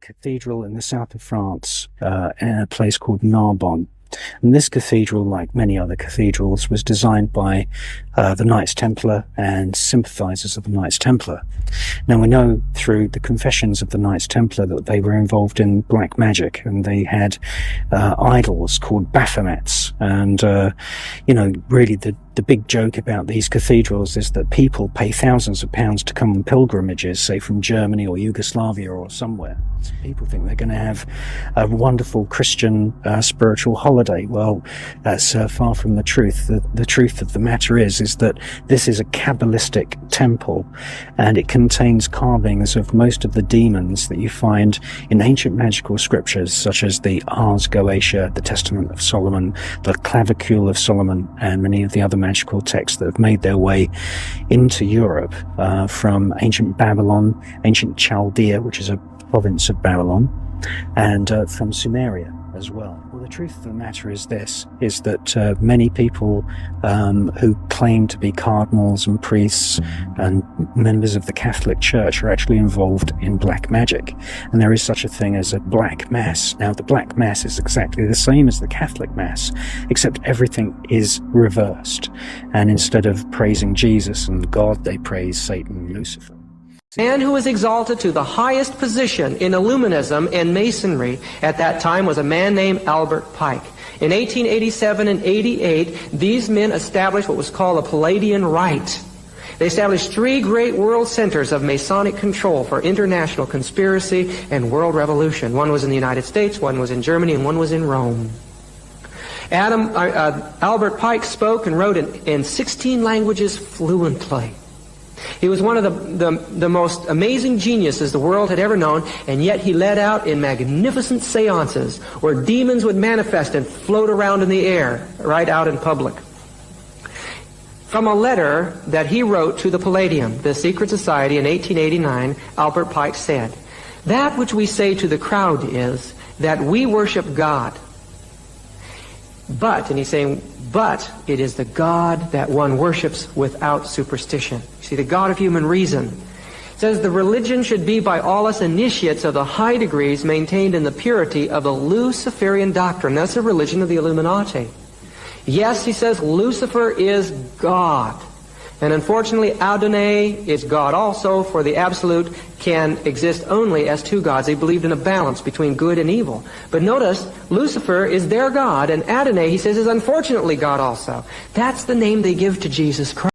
cathedral in the south of France, in a place called Narbonne. And this cathedral, like many other cathedrals, was designed by the Knights Templar and sympathizers of the Knights Templar. Now, we know through the confessions of the Knights Templar that they were involved in black magic, and they had idols called Baphomets. And, really the big joke about these cathedrals is that people pay thousands of pounds to come on pilgrimages, say from Germany or Yugoslavia or somewhere. People think they're going to have a wonderful Christian spiritual holiday. Well, that's far from the truth. The truth of the matter is that this is a Kabbalistic temple, and it contains carvings of most of the demons that you find in ancient magical scriptures, such as the Ars Goetia, the Testament of Solomon, the Clavicule of Solomon, and many of the other magical texts that have made their way into Europe from ancient Babylon, ancient Chaldea, which is a province of Babylon, and from Sumeria as well. Well, the truth of the matter is that many people who claim to be cardinals and priests and members of the Catholic Church are actually involved in black magic. And there is such a thing as a black mass. Now, the black mass is exactly the same as the Catholic mass, except everything is reversed. And instead of praising Jesus and God, they praise Satan and Lucifer. The man who was exalted to the highest position in Illuminism and Masonry at that time was a man named Albert Pike. In 1887 and 88, these men established what was called a Palladian Rite. They established 3 great world centers of Masonic control for international conspiracy and world revolution. One was in the United States, one was in Germany, and one was in Rome. Albert Pike spoke and wrote in 16 languages fluently. He was one of the most amazing geniuses the world had ever known, and yet he led out in magnificent seances where demons would manifest and float around in the air right out in public. From a letter that he wrote to the Palladium, the secret society, in 1889, Albert Pike said, "That which we say to the crowd is that we worship God. But," and he's saying, "but it is the God that one worships without superstition." See, the God of human reason. It says the religion should be by all us initiates of the high degrees maintained in the purity of the Luciferian doctrine. That's the religion of the Illuminati. Yes, he says, Lucifer is God. And unfortunately, Adonai is God also, for the Absolute can exist only as 2 gods. They believed in a balance between good and evil. But notice, Lucifer is their God, and Adonai, he says, is unfortunately God also. That's the name they give to Jesus Christ.